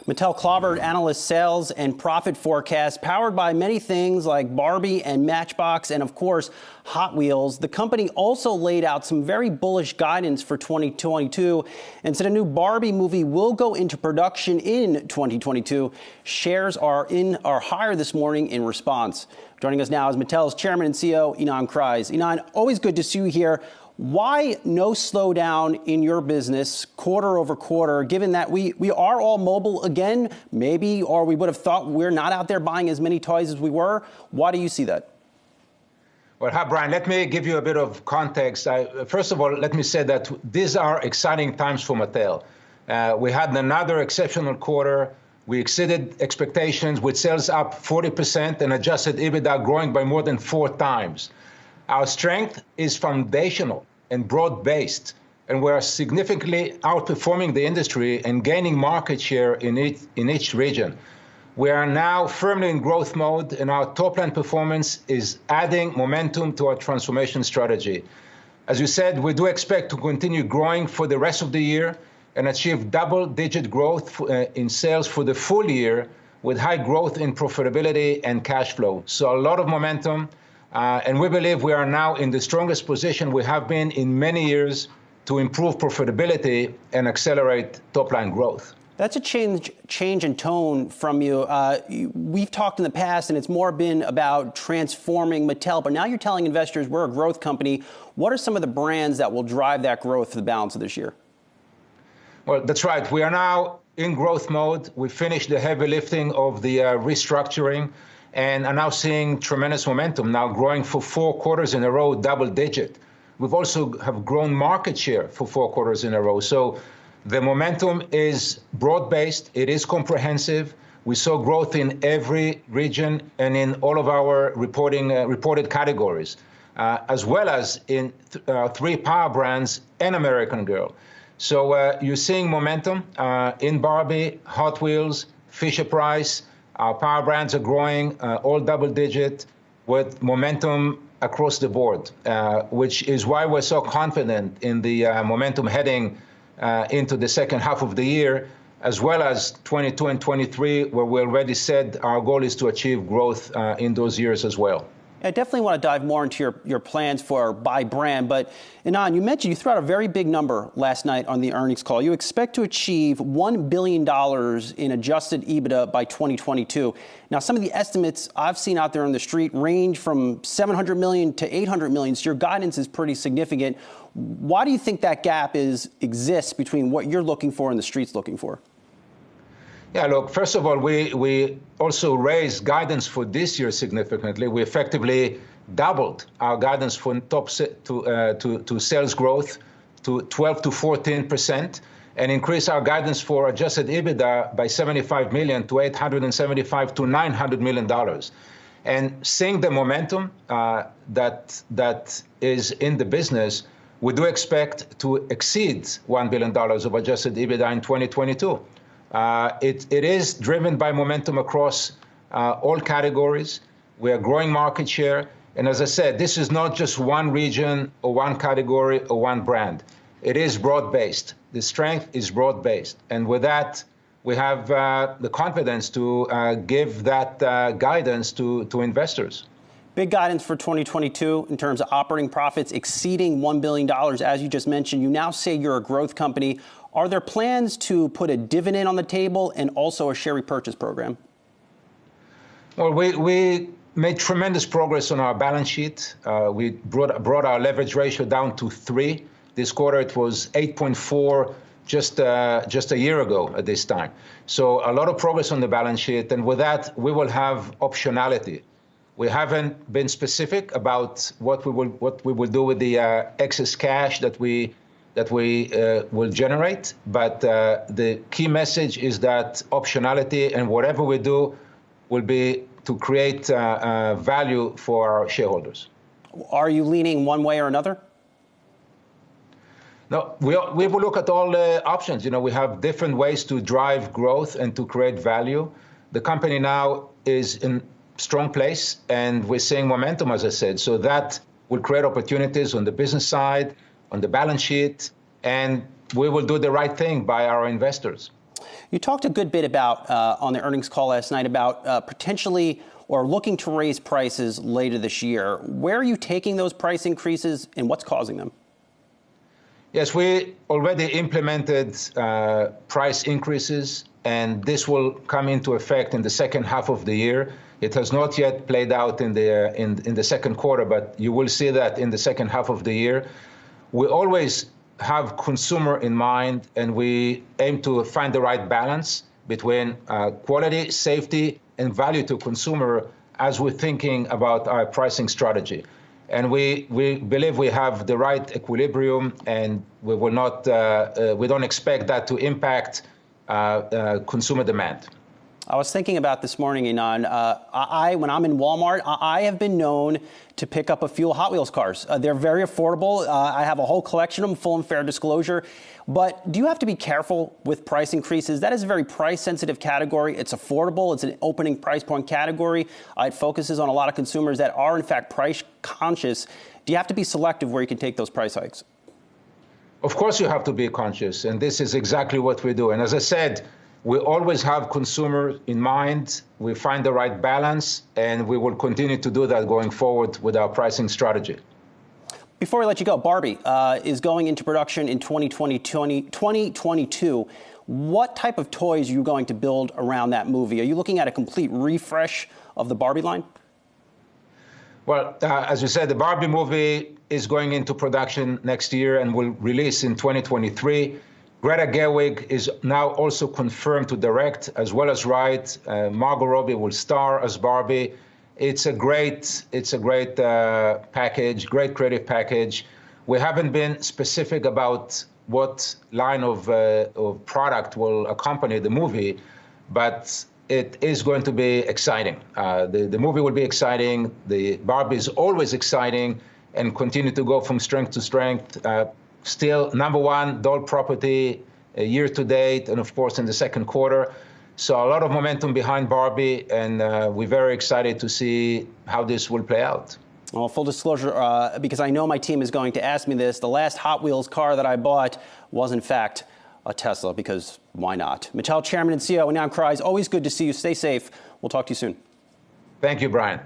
Mattel clobbered analyst sales and profit forecasts powered by many things like Barbie and Matchbox and, of course, Hot Wheels. The company also laid out some very bullish guidance for 2022 and said a new Barbie movie will go into production in 2022. Shares are higher this morning in response. Joining us now is Mattel's chairman and CEO, Ynon Kreiz. Ynon, always good to see you here. Why no slowdown in your business quarter over quarter, given that we are all mobile again, maybe, or we would have thought we're not out there buying as many toys as we were? Why do you see that? Well, hi, Brian. Let me give you a bit of context. First of all, let me say that these are exciting times for Mattel. We had another exceptional quarter. We exceeded expectations with sales up 40% and adjusted EBITDA growing by more than 4 times. Our strength is foundational and broad-based, and we are significantly outperforming the industry and gaining market share in each region. We are now firmly in growth mode, and our top-line performance is adding momentum to our transformation strategy. As you said, we do expect to continue growing for the rest of the year and achieve double-digit growth in sales for the full year with high growth in profitability and cash flow. So a lot of momentum. And we believe we are now in the strongest position we have been in many years to improve profitability and accelerate top-line growth. That's a change in tone from you. We've talked in the past, and it's more been about transforming Mattel. But now you're telling investors we're a growth company. What are some of the brands that will drive that growth for the balance of this year? Well, that's right. We are now in growth mode. We finished the heavy lifting of the restructuring and are now seeing tremendous momentum, now growing for 4 quarters in a row, double digit. We've also have grown market share for 4 quarters in a row. So the momentum is broad-based. It is comprehensive. We saw growth in every region and in all of our reported categories, as well as in 3 power brands and American Girl. So you're seeing momentum in Barbie, Hot Wheels, Fisher-Price. Our power brands are growing all double-digit with momentum across the board, which is why we're so confident in the momentum heading into the second half of the year, as well as 22 and 23, where we already said our goal is to achieve growth in those years as well. I definitely want to dive more into your plans for by brand. But, Ynon, you mentioned you threw out a very big number last night on the earnings call. You expect to achieve $1 billion in adjusted EBITDA by 2022. Now, some of the estimates I've seen out there on the street range from $700 million to $800 million. So your guidance is pretty significant. Why do you think that gap exists between what you're looking for and the street's looking for? Yeah, look, first of all, we also raised guidance for this year significantly. We effectively doubled our guidance for to sales growth to 12 to 14% and increased our guidance for adjusted EBITDA by $75 million to $875 to $900 million. And seeing the momentum that is in the business, we do expect to exceed $1 billion of adjusted EBITDA in 2022. It is driven by momentum across all categories. We are growing market share. And as I said, this is not just one region or one category or one brand. It is broad-based. The strength is broad-based. And with that, we have the confidence to give that guidance to investors. Big guidance for 2022 in terms of operating profits exceeding $1 billion. As you just mentioned, you now say you're a growth company. Are there plans to put a dividend on the table and also a share repurchase program? Well, we made tremendous progress on our balance sheet. We brought our leverage ratio down to 3. This quarter, it was 8.4 just a year ago at this time. So a lot of progress on the balance sheet. And with that, we will have optionality. We haven't been specific about what we will do with the excess cash that we will generate. But the key message is that optionality and whatever we do will be to create value for our shareholders. Are you leaning one way or another? No, we will look at all the options. You know, we have different ways to drive growth and to create value. The company now is in strong place, and we're seeing momentum, as I said. So that will create opportunities on the business side, on the balance sheet, and we will do the right thing by our investors. You talked a good bit about, on the earnings call last night, about potentially or looking to raise prices later this year. Where are you taking those price increases and what's causing them? Yes, we already implemented price increases, and this will come into effect in the second half of the year. It has not yet played out in the second quarter, but you will see that in the second half of the year. We always have consumer in mind, and we aim to find the right balance between quality, safety, and value to consumer as we're thinking about our pricing strategy. And we believe we have the right equilibrium, and we will not we don't expect that to impact consumer demand. I was thinking about this morning, Ynon. When I'm in Walmart, I have been known to pick up a few Hot Wheels cars. They're very affordable. I have a whole collection of them, full and fair disclosure. But do you have to be careful with price increases? That is a very price-sensitive category. It's affordable. It's an opening price point category. It focuses on a lot of consumers that are, in fact, price conscious. Do you have to be selective where you can take those price hikes? Of course you have to be conscious, and this is exactly what we do. And as I said, we always have consumers in mind. We find the right balance, and we will continue to do that going forward with our pricing strategy. Before we let you go, Barbie is going into production in 2022. What type of toys are you going to build around that movie? Are you looking at a complete refresh of the Barbie line? Well, as you said, the Barbie movie is going into production next year and will release in 2023. Greta Gerwig is now also confirmed to direct as well as write. Margot Robbie will star as Barbie. It's a great package, great creative package. We haven't been specific about what line of product will accompany the movie, but it is going to be exciting. The movie will be exciting. The Barbie is always exciting and continue to go from strength to strength. Still #1 doll property year to date, and of course in the second quarter. So a lot of momentum behind Barbie, and we're very excited to see how this will play out. Well, full disclosure, because I know my team is going to ask me this, the last Hot Wheels car that I bought was in fact a Tesla, because why not? Mattel Chairman and CEO Ynon Kreiz, always good to see you. Stay safe. We'll talk to you soon. Thank you, Brian.